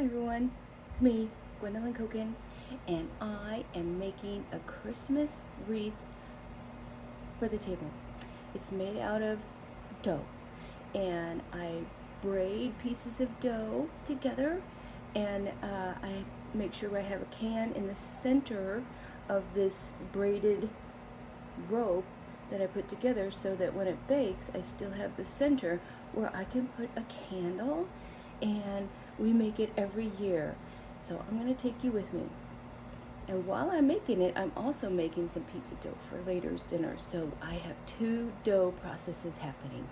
Hi everyone, it's me, Gwendolyn Cokin, and I am making a Christmas wreath for the table. It's made out of dough, and I braid pieces of dough together, and I make sure I have a can in the center of this braided rope that I put together so that when it bakes, I still have the center where I can put a candle, and we make it every year. So I'm going to take you with me. And while I'm making it, I'm also making some pizza dough for later's dinner. So I have two dough processes happening.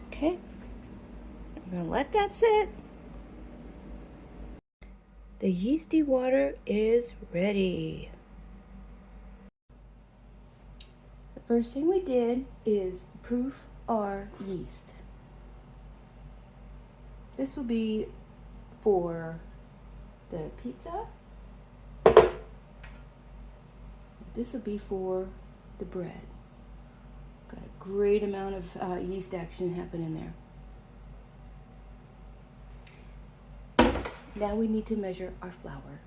Okay, I'm going to let that sit. The yeasty water is ready. The first thing we did is proof our yeast. This will be for the pizza. This will be for the bread. Got a great amount of yeast action happening there. Now we need to measure our flour.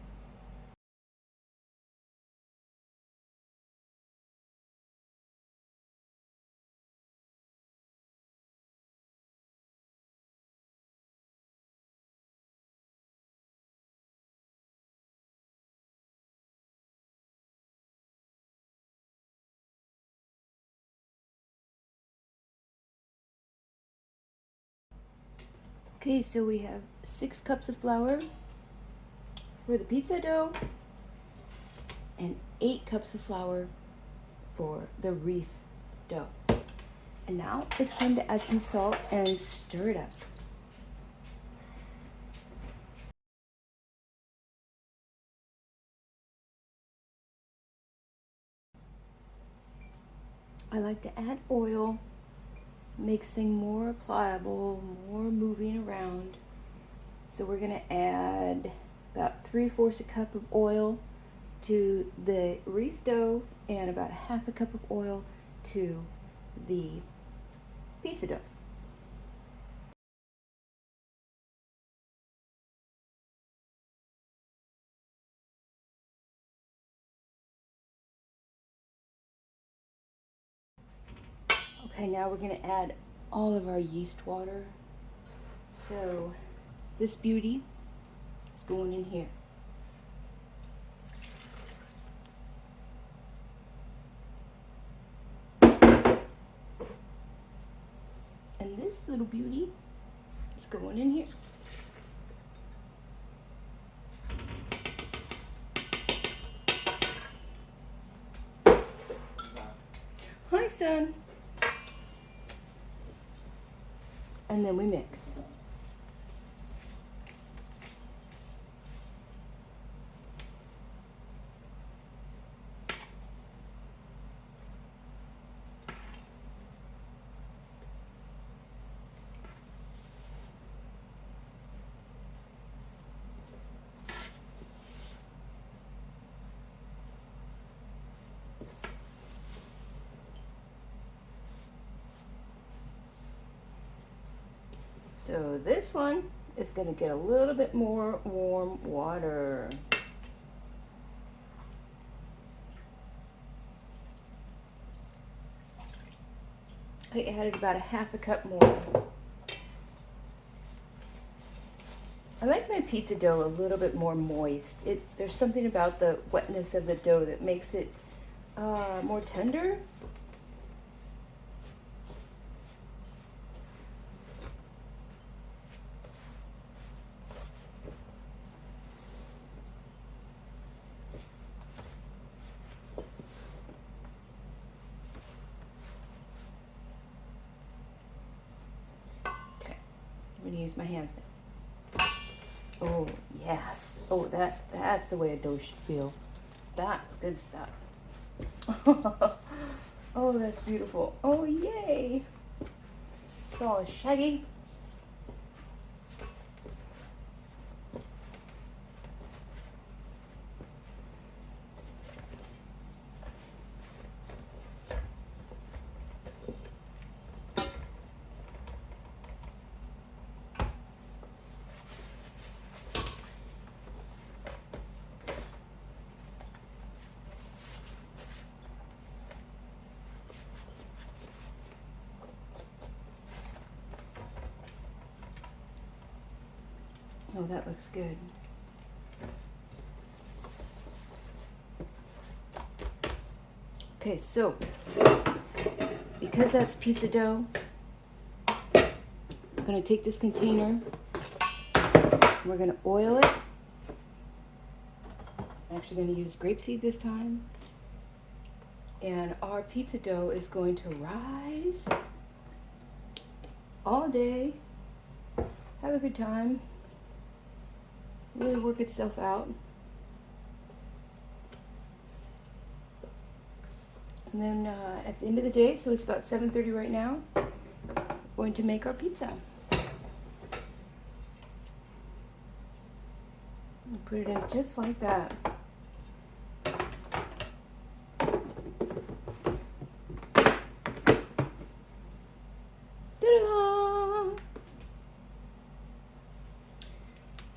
Okay, so we have 6 cups of flour for the pizza dough and 8 cups of flour for the wreath dough. And now it's time to add some salt and stir it up. I like to add oil, makes things more pliable, more moving around. So we're gonna add about 3/4 a cup of oil to the wreath dough and about 1/2 cup of oil to the pizza dough. Okay, now we're gonna add all of our yeast water. So this beauty is going in here. And this little beauty is going in here. Hi, son. And then we mix. So this one is going to get a little bit more warm water. I added about 1/2 cup more. I like my pizza dough a little bit more moist. There's something about the wetness of the dough that makes it more tender. Okay, I'm gonna use my hands now. Oh, yes. Oh, that's the way a dough should feel. That's good stuff. Oh, that's beautiful. Oh, yay. It's all shaggy. Oh, that looks good. Okay, so because that's pizza dough, I'm gonna take this container, we're gonna oil it. I'm actually gonna use grapeseed this time. And our pizza dough is going to rise all day, have a good time, really work itself out. And then at the end of the day, so it's about 7:30 right now, we're going to make our pizza. And put it in just like that. Ta-da!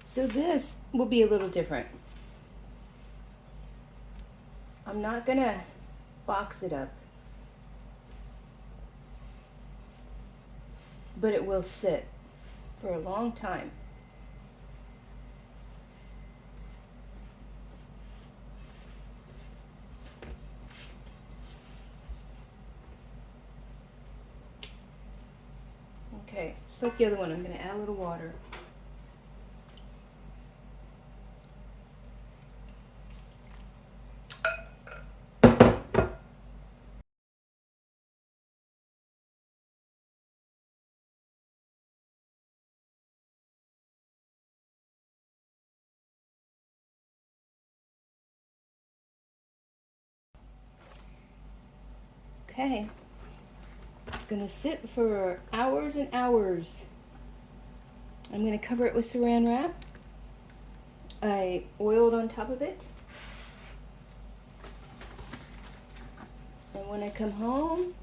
So this will be a little different. I'm not gonna box it up, but it will sit for a long time. Okay, just like the other one, I'm gonna add a little water. Okay, it's gonna sit for hours and hours. I'm gonna cover it with saran wrap. I oiled on top of it. And when I come home,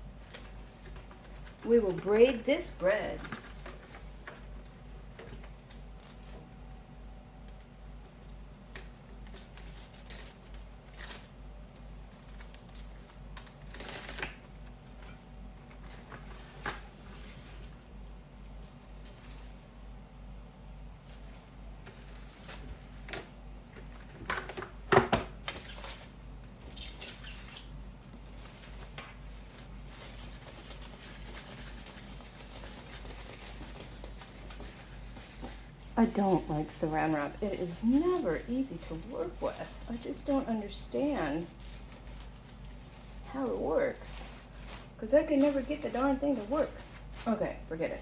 we will braid this bread. I don't like saran wrap. It is never easy to work with. I just don't understand how it works. Because I can never get the darn thing to work. Okay, forget it.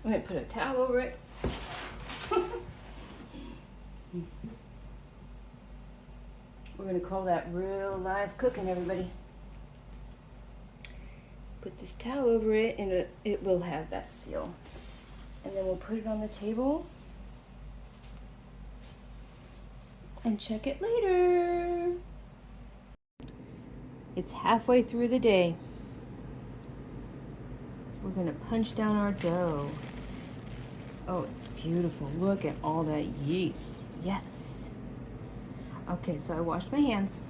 I'm going to put a towel over it. We're going to call that real live cooking, everybody. Put this towel over it and it will have that seal. And then we'll put it on the table and check it later. It's halfway through the day. We're gonna punch down our dough. Oh, it's beautiful. Look at all that yeast. Yes. Okay, so I washed my hands.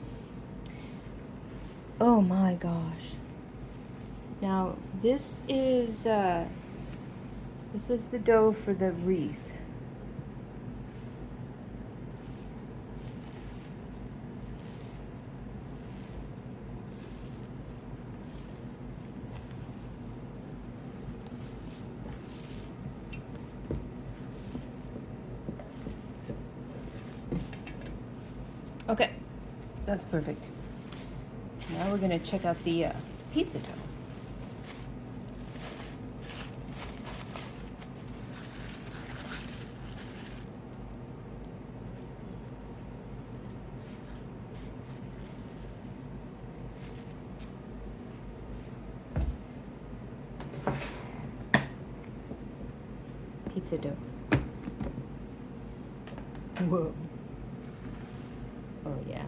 Oh my gosh. Now, this is This is the dough for the wreath. Okay, that's perfect. Now we're gonna check out the pizza dough. Pizza dough. Whoa. Oh yeah.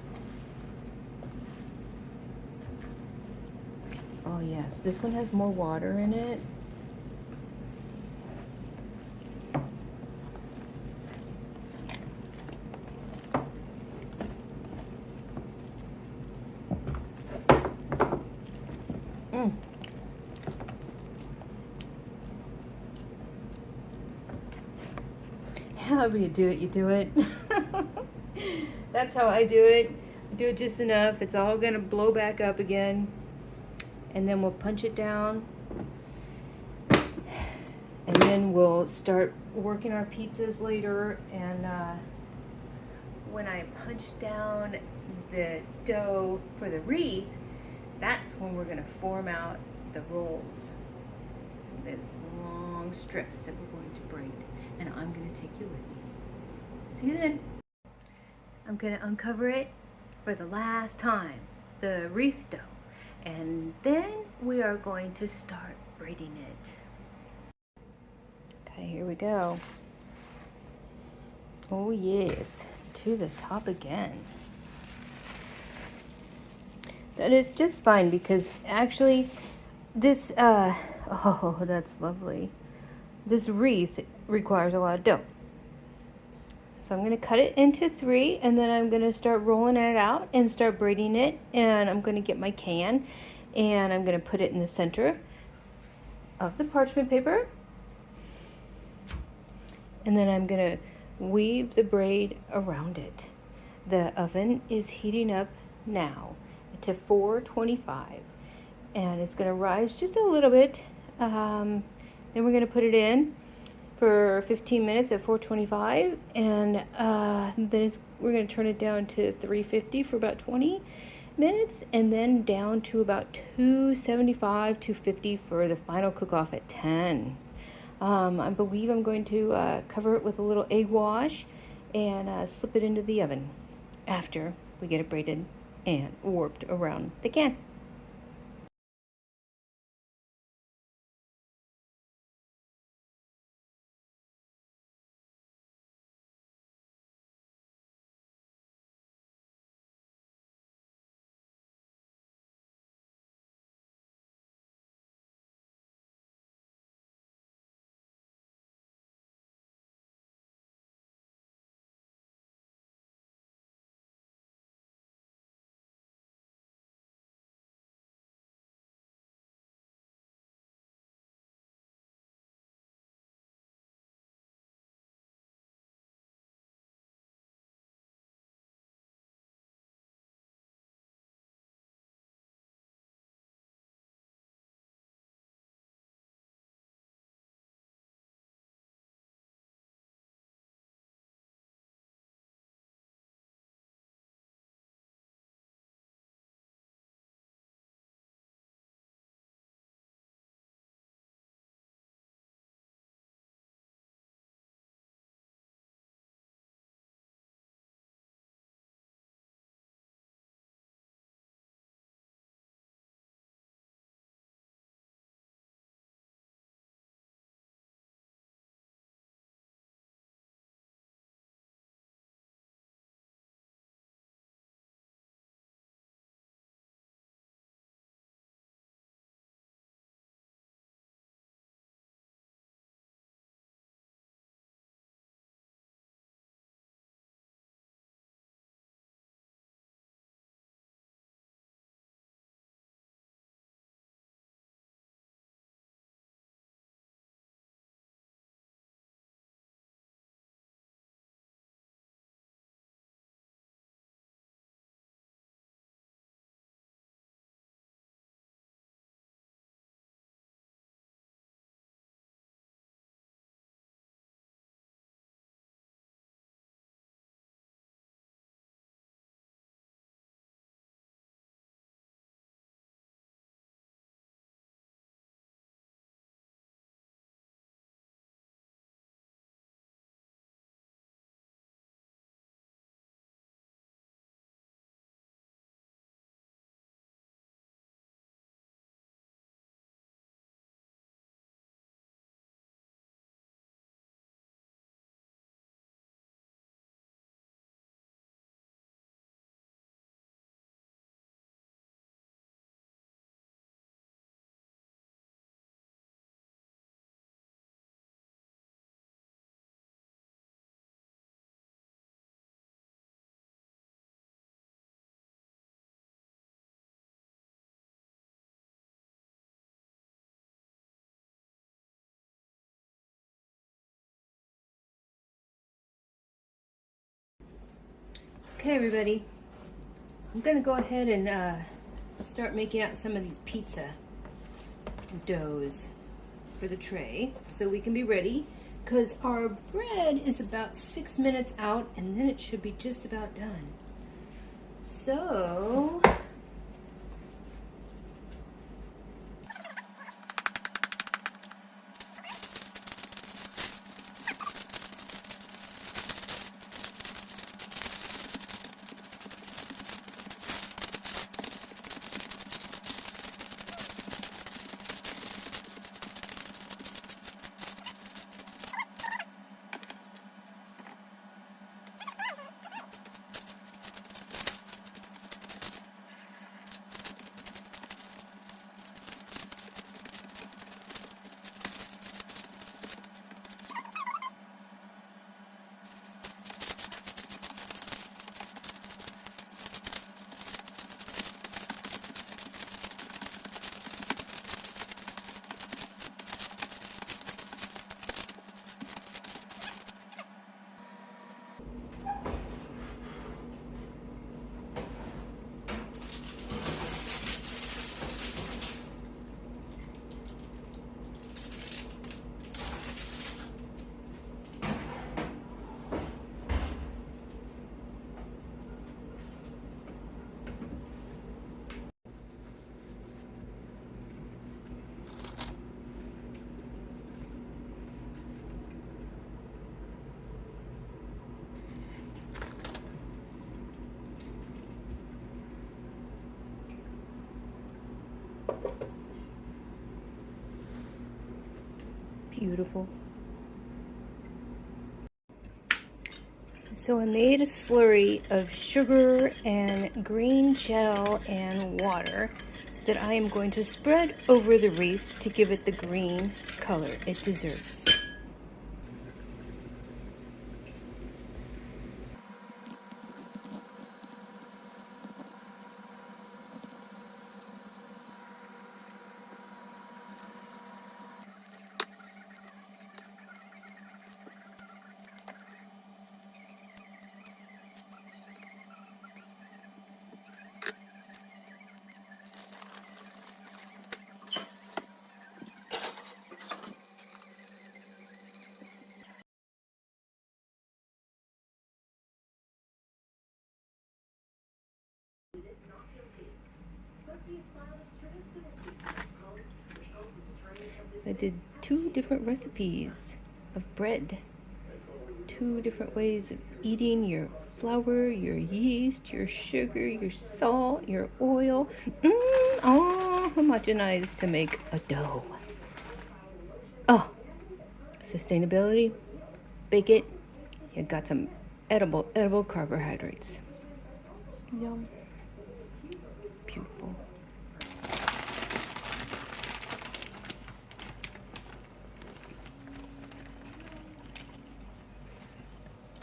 Oh yes, this one has more water in it. Mm. However you do it, you do it. That's how I do it. I do it just enough. It's all gonna blow back up again. And then we'll punch it down. And then we'll start working our pizzas later. And when I punch down the dough for the wreath, that's when we're gonna form out the rolls. These long strips that we're going to braid. And I'm gonna take you with me. See you then. I'm gonna uncover it for the last time, the wreath dough. And then we are going to start braiding it. Okay, here we go. Oh yes, to the top again. That is just fine because actually this, oh, that's lovely. This wreath requires a lot of dough. So I'm going to cut it into 3 and then I'm going to start rolling it out and start braiding it. And I'm going to get my can and I'm going to put it in the center of the parchment paper. And then I'm going to weave the braid around it. The oven is heating up now to 425 and it's going to rise just a little bit. Then we're going to put it in for 15 minutes at 425 and then we're going to turn it down to 350 for about 20 minutes and then down to about 275 250 for the final cook off at 10. I believe I'm going to cover it with a little egg wash and slip it into the oven after we get it braided and warped around the can. Okay, everybody, I'm gonna go ahead and start making out some of these pizza doughs for the tray so we can be ready, because our bread is about 6 minutes out and then it should be just about done. So beautiful. So I made a slurry of sugar and green gel and water that I am going to spread over the wreath to give it the green color it deserves. I did 2 different recipes of bread. 2 different ways of eating your flour, your yeast, your sugar, your salt, your oil, all homogenized to make a dough. Oh, sustainability, bake it, you got some edible carbohydrates. Yum. Beautiful.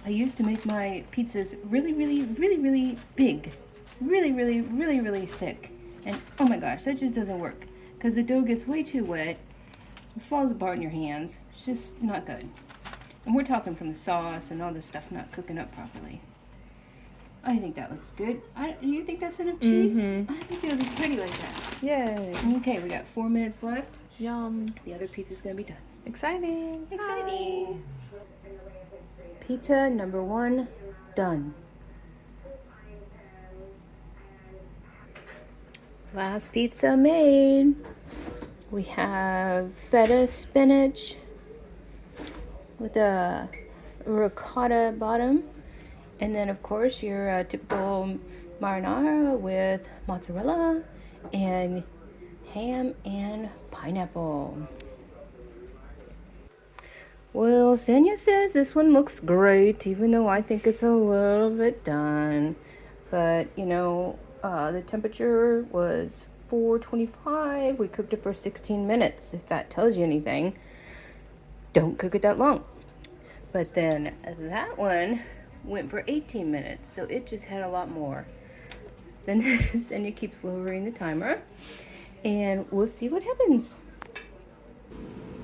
I used to make my pizzas really big, really thick, and oh my gosh, that just doesn't work because the dough gets way too wet, it falls apart in your hands. It's just not good. And we're talking from the sauce and all this stuff not cooking up properly. I think that looks good. Do you think that's enough cheese? I think it'll be pretty like that. Yay. Okay, we got 4 minutes left. Yum. The other pizza's gonna be done. Exciting. Exciting. Pizza number 1 done. Last pizza made. We have feta spinach with a ricotta bottom, and then of course your typical marinara with mozzarella and ham and pineapple. Well, Senya says this one looks great, even though I think it's a little bit done. But, you know, the temperature was 425. We cooked it for 16 minutes, if that tells you anything. Don't cook it that long. But then that one went for 18 minutes, so it just had a lot more. Then Senya keeps lowering the timer, and we'll see what happens.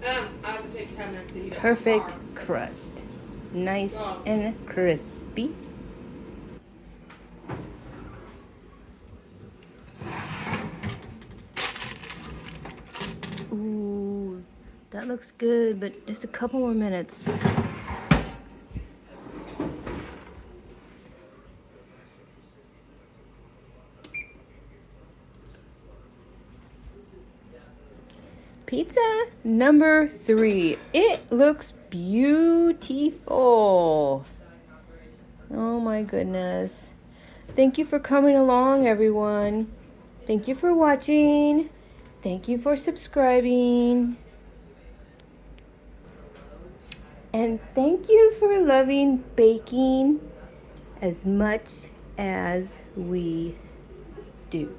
I would take 10 minutes to heat up. Perfect crust. Nice and crispy. looks good, but just a couple more minutes. Pizza number 3. It looks beautiful. Oh my goodness. Thank you for coming along, everyone. Thank you for watching. Thank you for subscribing. And thank you for loving baking as much as we do.